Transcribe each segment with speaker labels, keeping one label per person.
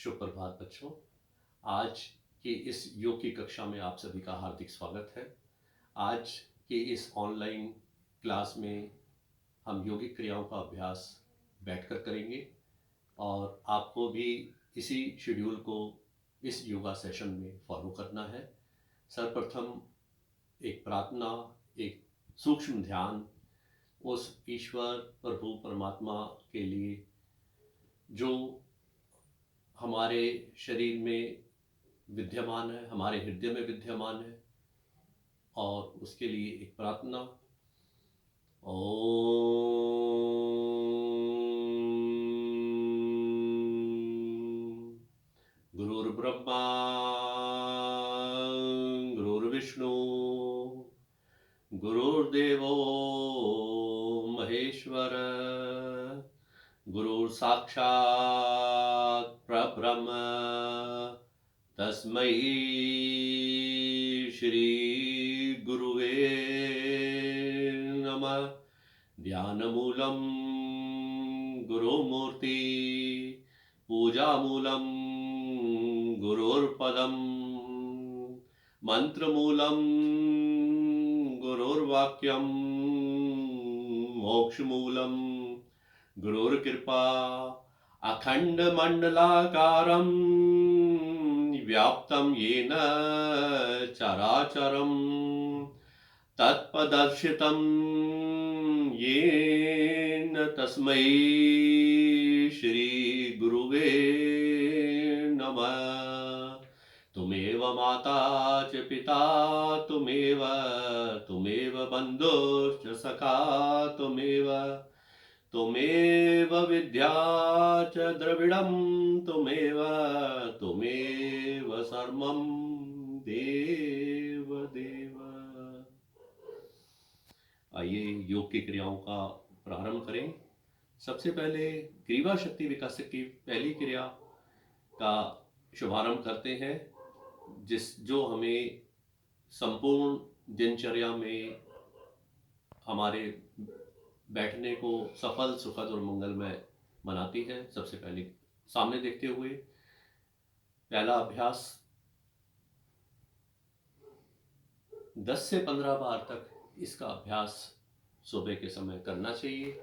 Speaker 1: शुभ प्रभात बच्चों। आज की इस योग की कक्षा में आप सभी का हार्दिक स्वागत है। आज की इस ऑनलाइन क्लास में हम योगिक क्रियाओं का अभ्यास बैठकर करेंगे और आपको भी इसी शेड्यूल को इस योगा सेशन में फॉलो करना है। सर्वप्रथम एक प्रार्थना, एक सूक्ष्म ध्यान उस ईश्वर प्रभु परमात्मा के लिए जो हमारे शरीर में विद्यमान है, हमारे हृदय में विद्यमान है, और उसके लिए एक प्रार्थना। ओम गुरुर्ब्रह्मा गुरुर्विष्णु गुरुर्देवो महेश्वर गुरुर् साक्षात् परब्रह्म तस्मै श्री गुरुवे नमः। ध्यानमूलं गुरुमूर्ति पूजामूलं गुरुर्पदं मंत्रमूलं गुरुर्वाक्यं मोक्षमूलं गुरुर्कृपा। अखण्डमण्डलाकारं व्याप्तं येन चराचरं तत्पदर्शितं येन तस्मै श्रीगुरुवे नमः। तुमेव माता च पिता तुमेव बन्धुश्च सखा तुमेव विद्या च द्रविडं तुमेव सर्वं देव देव। आइए योग की क्रियाओं का प्रारंभ करें। सबसे पहले ग्रीवा शक्ति विकासक की पहली क्रिया का शुभारंभ करते हैं, जो हमें संपूर्ण दिनचर्या में हमारे बैठने को सफल, सुखद और मंगलमय बनाती है। सबसे पहले सामने देखते हुए पहला अभ्यास 10 से 15 बार तक इसका अभ्यास सुबह के समय करना चाहिए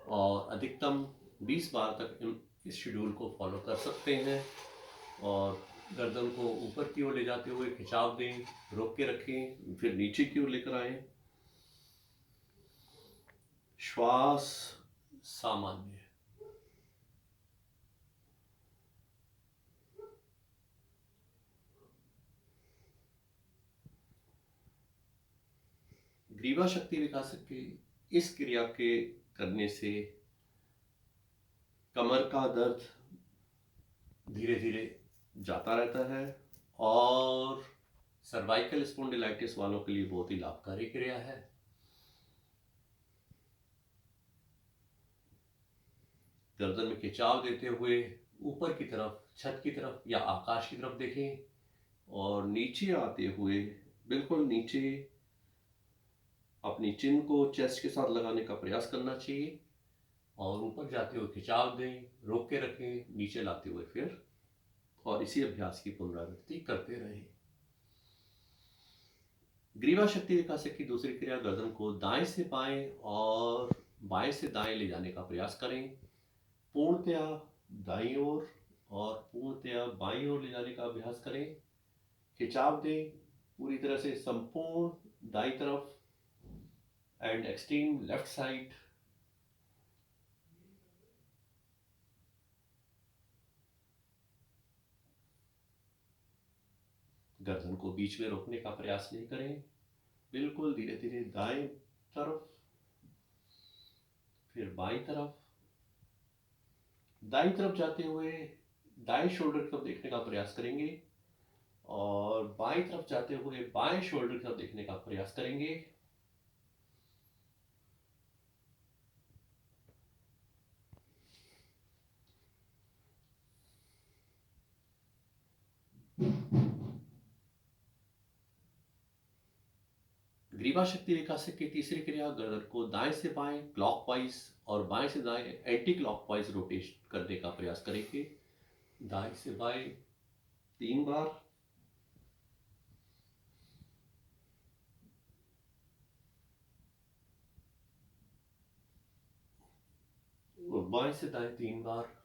Speaker 1: और अधिकतम 20 बार तक इस शेड्यूल को फॉलो कर सकते हैं। और गर्दन को ऊपर की ओर ले जाते हुए खिंचाव दें, रोक के रखें, फिर नीचे की ओर लेकर आएं। श्वास सामान्य। ग्रीवा शक्ति विकासक की इस क्रिया के करने से कमर का दर्द धीरे धीरे जाता रहता है और सर्वाइकल स्पॉन्डिलाइटिस वालों के लिए बहुत ही लाभकारी क्रिया है। गर्दन में खिंचाव देते हुए ऊपर की तरफ, छत की तरफ या आकाश की तरफ देखें और नीचे आते हुए बिल्कुल नीचे अपनी चिन को चेस्ट के साथ लगाने का प्रयास करना चाहिए और ऊपर जाते हुए खिंचाव दें, रोक के रखें, नीचे लाते हुए फिर, और इसी अभ्यास की पुनरावृत्ति करते रहें। ग्रीवा शक्ति विकासक की दूसरी क्रिया, गर्दन को दाएं से बाएं और बाएं से दाएं ले जाने का प्रयास करें। पूर्णतया दाईं ओर और पूर्णतया बाईं ओर ले जाने का अभ्यास करें। खिंचाव दें पूरी तरह से संपूर्ण दाईं तरफ एंड एक्सट्रीम लेफ्ट साइड। गर्दन को बीच में रोकने का प्रयास नहीं करें, बिल्कुल धीरे धीरे दाएं तरफ, फिर बाईं तरफ। दाईं तरफ जाते हुए दाएं शोल्डर की तरफ देखने का प्रयास करेंगे और बाईं तरफ जाते हुए बाएं शोल्डर की तरफ देखने का प्रयास करेंगे। ग्रीवा शक्ति विकासक की तीसरी क्रिया, गर्दन को दाएं से बाएं क्लॉकवाइज और बाएं से दाएं एंटी क्लॉकवाइज रोटेट करने का प्रयास करेंगे। दाएं से बाएं 3 बार, और बाएं से दाएं 3 बार।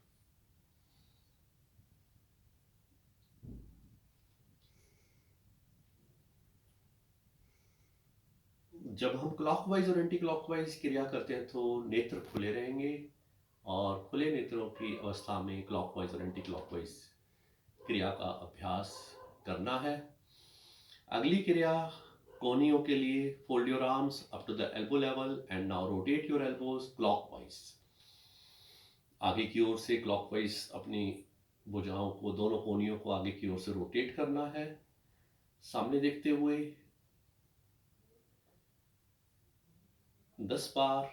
Speaker 1: जब हम क्लॉकवाइज और एंटी क्लॉकवाइज क्रिया करते हैं तो नेत्र खुले रहेंगे, और खुले नेत्रों की अवस्था में क्लॉकवाइज और एंटी क्लॉकवाइज क्रिया का अभ्यास करना है। अगली क्रिया कोहनियों के लिए, fold your arms up to the elbow level and now rotate your elbows clockwise. आगे की ओर से क्लॉकवाइज अपनी भुजाओं को, दोनों कोहनियों को आगे की ओर से रोटेट करना है, सामने देखते हुए 10 बार।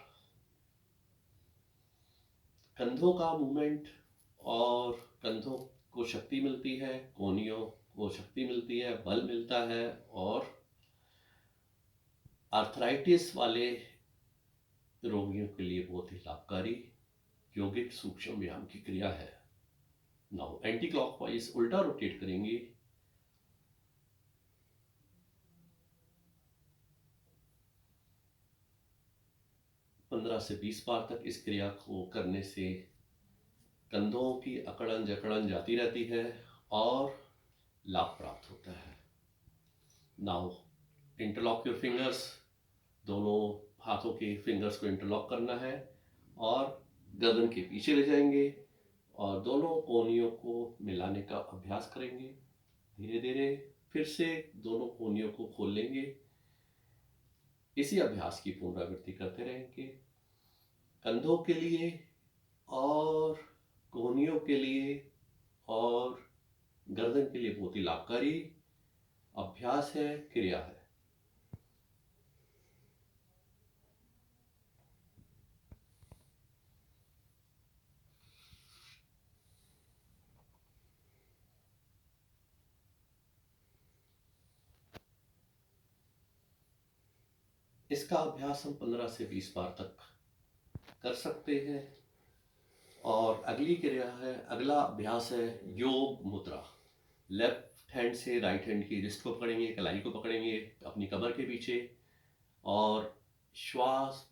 Speaker 1: कंधों का मूवमेंट, और कंधों को शक्ति मिलती है, कोहनियों को शक्ति मिलती है, बल मिलता है, और आर्थराइटिस वाले रोगियों के लिए बहुत ही लाभकारी यौगिक सूक्ष्म व्यायाम की क्रिया है। नाउ एंटी क्लॉकवाइज उल्टा रोटेट करेंगे, पंद्रह से 20 बार तक इस क्रिया को करने से कंधों की अकड़न जकड़न जाती रहती है और लाभ प्राप्त होता है। नाउ इंटरलॉक योर फिंगर्स, दोनों हाथों के फिंगर्स को इंटरलॉक करना है और गर्दन के पीछे ले जाएंगे और दोनों कोहनियों को मिलाने का अभ्यास करेंगे। धीरे धीरे फिर से दोनों कोहनियों को खोल लेंगे। इसी अभ्यास की पुनरावृत्ति करते रहेंगे। कंधों के लिए और कोहनियों के लिए और गर्दन के लिए बहुत ही लाभकारी अभ्यास है, क्रिया है। इसका अभ्यास हम 15 से 20 बार तक कर सकते हैं। और अगली क्रिया है, अगला अभ्यास है योग मुद्रा। लेफ्ट हैंड से राइट हैंड की रिस्ट को पकड़ेंगे, कलाई को पकड़ेंगे अपनी कमर के पीछे, और श्वास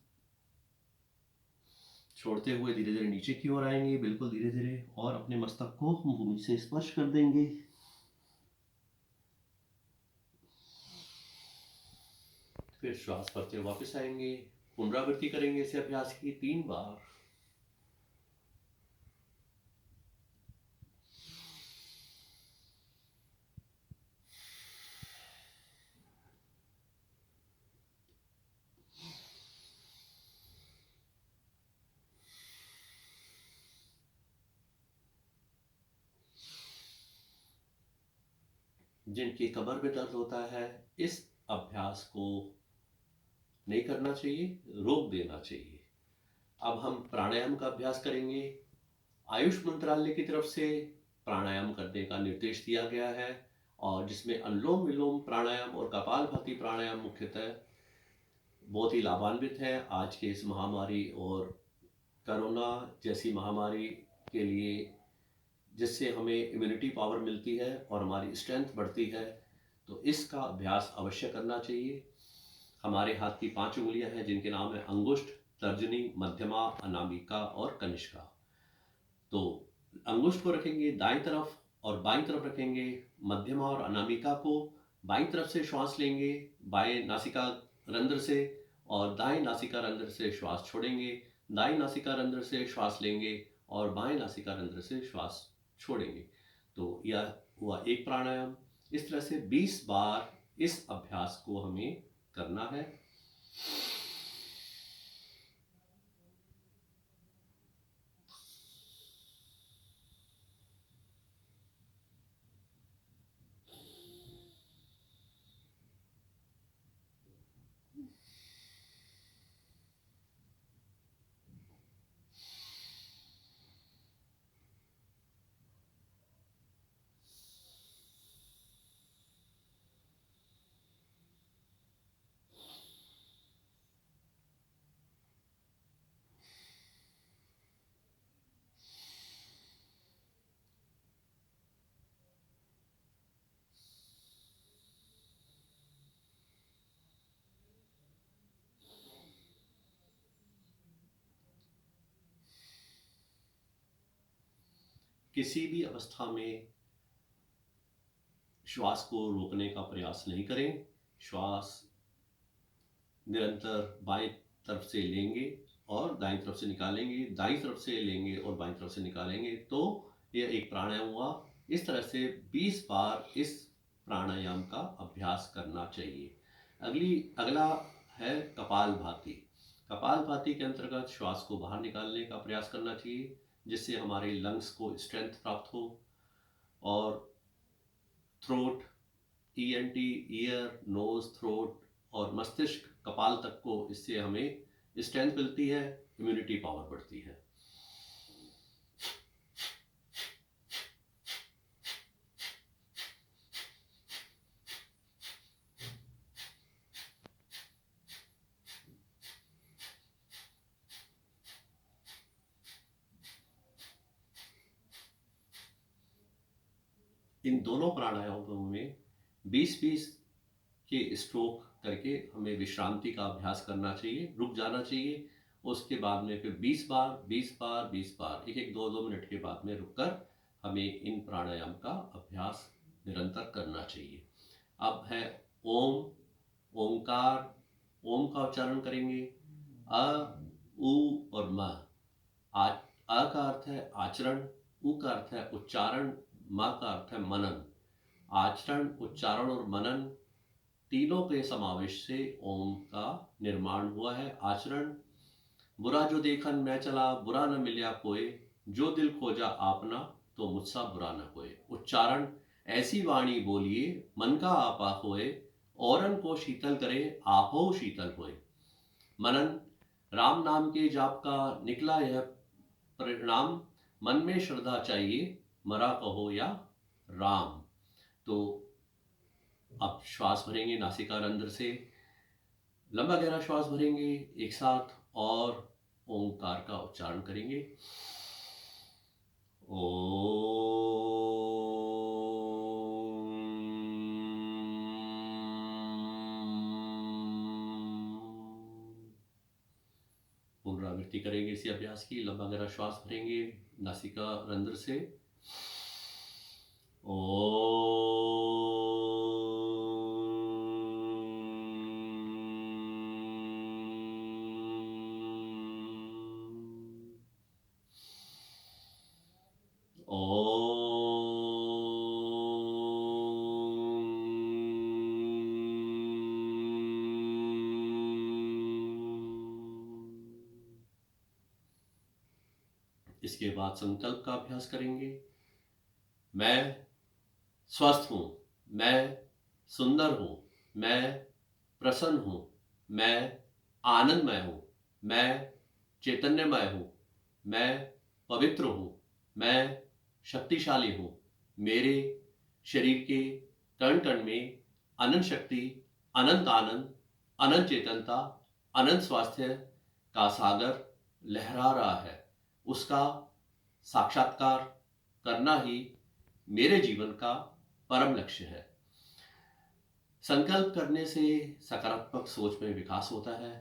Speaker 1: छोड़ते हुए धीरे धीरे नीचे की ओर आएंगे, बिल्कुल धीरे धीरे, और अपने मस्तक को भूमि से स्पर्श कर देंगे। फिर श्वास भरते हुए वापस आएंगे। पुनरावृत्ति करेंगे इस अभ्यास की 3 बार। जिनकी कमर में दर्द होता है, इस अभ्यास को नहीं करना चाहिए, रोक देना चाहिए। अब हम प्राणायाम का अभ्यास करेंगे। आयुष मंत्रालय की तरफ से प्राणायाम करने का निर्देश दिया गया है, और जिसमें अनुलोम विलोम प्राणायाम और कपालभाति प्राणायाम मुख्यतः बहुत ही लाभान्वित है आज के इस महामारी और कोरोना जैसी महामारी के लिए, जिससे हमें इम्यूनिटी पावर मिलती है और हमारी स्ट्रेंथ बढ़ती है। तो इसका अभ्यास अवश्य करना चाहिए। हमारे हाथ की 5 उंगलियां हैं जिनके नाम है अंगुष्ठ, तर्जनी, मध्यमा, अनामिका और कनिष्का। तो अंगुष्ठ को रखेंगे दाएं तरफ और बाईं तरफ रखेंगे मध्यमा और अनामिका को। बाईं तरफ से श्वास लेंगे बाएं नासिका रंध्र से, और दाएं नासिका रंध्र से श्वास छोड़ेंगे। दाएं नासिका रंध्र से श्वास लेंगे और बाएं नासिका रंध्र से श्वास छोड़ेंगे। तो यह हुआ एक प्राणायाम। इस तरह से 20 बार इस अभ्यास को हमें करना है। किसी भी अवस्था में श्वास को रोकने का प्रयास नहीं करें। श्वास निरंतर बाएं तरफ से लेंगे और दाईं तरफ से निकालेंगे, दाईं तरफ से लेंगे और बाईं तरफ से निकालेंगे, तो यह एक प्राणायाम हुआ। इस तरह से 20 बार इस प्राणायाम का अभ्यास करना चाहिए। अगला है कपालभाति। कपालभाति के अंतर्गत श्वास को बाहर निकालने का प्रयास करना चाहिए, जिससे हमारे लंग्स को स्ट्रेंथ प्राप्त हो और throat, ENT, ear, nose, throat और मस्तिष्क, कपाल तक को इससे हमें स्ट्रेंथ मिलती है, इम्यूनिटी पावर बढ़ती है। इन दोनों प्राणायामों में 20-20 के स्ट्रोक करके हमें विश्रांति का अभ्यास करना चाहिए, रुक जाना चाहिए। उसके बाद में फिर 20 बार 20 बार 20 बार, एक एक 2-2 मिनट के बाद में रुककर हमें इन प्राणायाम का अभ्यास निरंतर करना चाहिए। अब है ओम, ओंकार। ओम का उच्चारण करेंगे अ, उ और म। अ का अर्थ है आचरण, उ का अर्थ है उच्चारण, म का अर्थ है मनन। आचरण, उच्चारण और मनन तीनों के समावेश से ओम का निर्माण हुआ है। आचरण, बुरा जो देखन मैं चला, बुरा न मिल्या कोय, जो दिल खोजा आपना, तो मुझसा बुरा न कोय। उच्चारण, ऐसी वाणी बोलिए मन का आपा होए, औरन को शीतल करे आपो शीतल होए। मनन, राम नाम के जाप का निकला यह परिणाम, मन में श्रद्धा चाहिए मरा कहो या राम। तो अब श्वास भरेंगे नासिका रंध्र से, लंबा गहरा श्वास भरेंगे एक साथ और ओंकार का उच्चारण करेंगे। पुनरावृत्ति करेंगे इसी अभ्यास की। लंबा गहरा श्वास भरेंगे नासिका रंध्र से। इसके बाद संकल्प का अभ्यास करेंगे। मैं स्वस्थ हूँ, मैं सुंदर हूँ, मैं प्रसन्न हूँ, मैं आनंदमय हूँ, मैं चैतन्यमय हूँ, मैं पवित्र हूँ, मैं शक्तिशाली हूँ। मेरे शरीर के कण कण में अनंत शक्ति, अनंत आनंद, अनंत चेतनता, अनंत स्वास्थ्य का सागर लहरा रहा है। उसका साक्षात्कार करना ही मेरे जीवन का परम लक्ष्य है। संकल्प करने से सकारात्मक सोच में विकास होता है।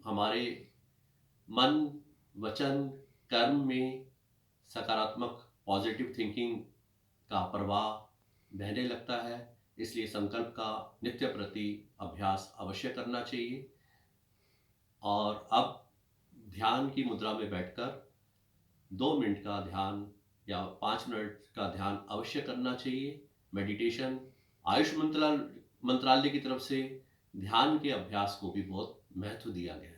Speaker 1: हमारे मन, वचन, कर्म में सकारात्मक पॉजिटिव थिंकिंग का प्रवाह बहने लगता है। इसलिए संकल्प का नित्य प्रति अभ्यास अवश्य करना चाहिए। और अब ध्यान की मुद्रा में बैठकर 2 मिनट का ध्यान या 5 मिनट का ध्यान अवश्य करना चाहिए। मेडिटेशन, आयुष मंत्रालय की तरफ से ध्यान के अभ्यास को भी बहुत महत्व दिया गया है।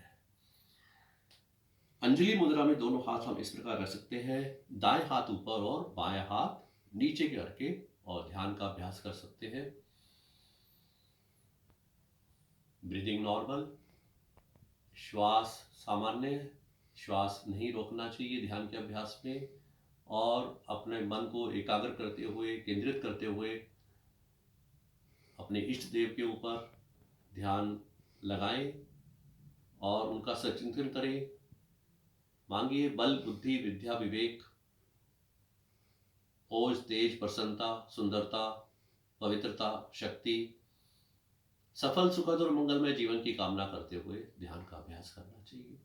Speaker 1: अंजलि मुद्रा में दोनों हाथ हम इस प्रकार रख सकते हैं, दाएं हाथ ऊपर और बायां हाथ नीचे करके, और ध्यान का अभ्यास कर सकते हैं। ब्रीदिंग नॉर्मल, श्वास सामान्य, श्वास नहीं रोकना चाहिए ध्यान के अभ्यास में। और अपने मन को एकाग्र करते हुए, केंद्रित करते हुए अपने इष्ट देव के ऊपर ध्यान लगाएं और उनका सचिंतन करें। मांगिए बल, बुद्धि, विद्या, विवेक, ओज, तेज, प्रसन्नता, सुंदरता, पवित्रता, शक्ति, सफल, सुखद और मंगलमय जीवन की कामना करते हुए ध्यान का अभ्यास करना चाहिए।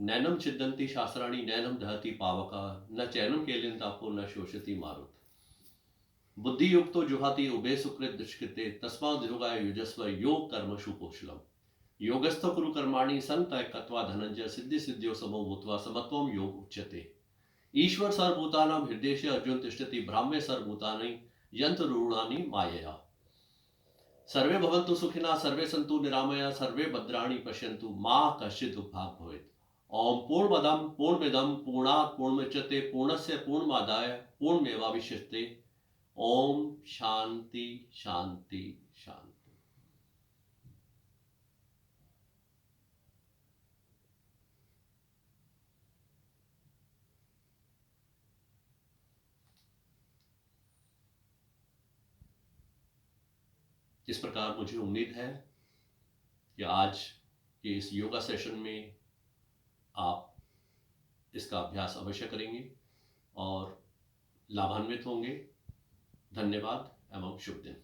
Speaker 1: नैनम छिद्यन्ति शास्त्राणि नैनम दहति पावका न चैनम केलिन्तापो न शोषति मारुत। बुद्धियुक्तो जुहाति उभे सुकृत दुष्कृते तस्माद् योगाय युजस्व योग कर्मसु कौशलम। योगस्थ कुरु कर्माणि संतय कत्वा धनंजय सिद्धि सिद्धियो समो भूत्वा समत्वम योग उच्यते। ईश्वर सर्वभूतानां हृदयेषु अर्जुन तिष्ठति ब्राह्मे सर्वभूतानि यंत्रूणानि मायया। सर्वे भवन्तु सुखिनः सर्वे सन्तु निरामया सर्वे भद्राणि पश्यन्तु मा कश्चित् दुःखभाग् भवेत्। ओम पूर्णमदं पूर्णमिदं पूर्णात् पूर्णमुदच्यते पूर्णस्य पूर्णमादाय पूर्णमेवावशिष्यते। ओम शांति शांति शांति। इस प्रकार मुझे उम्मीद है कि आज के इस योगा सेशन में आप इसका अभ्यास अवश्य करेंगे और लाभान्वित होंगे। धन्यवाद एवं शुभ दिन।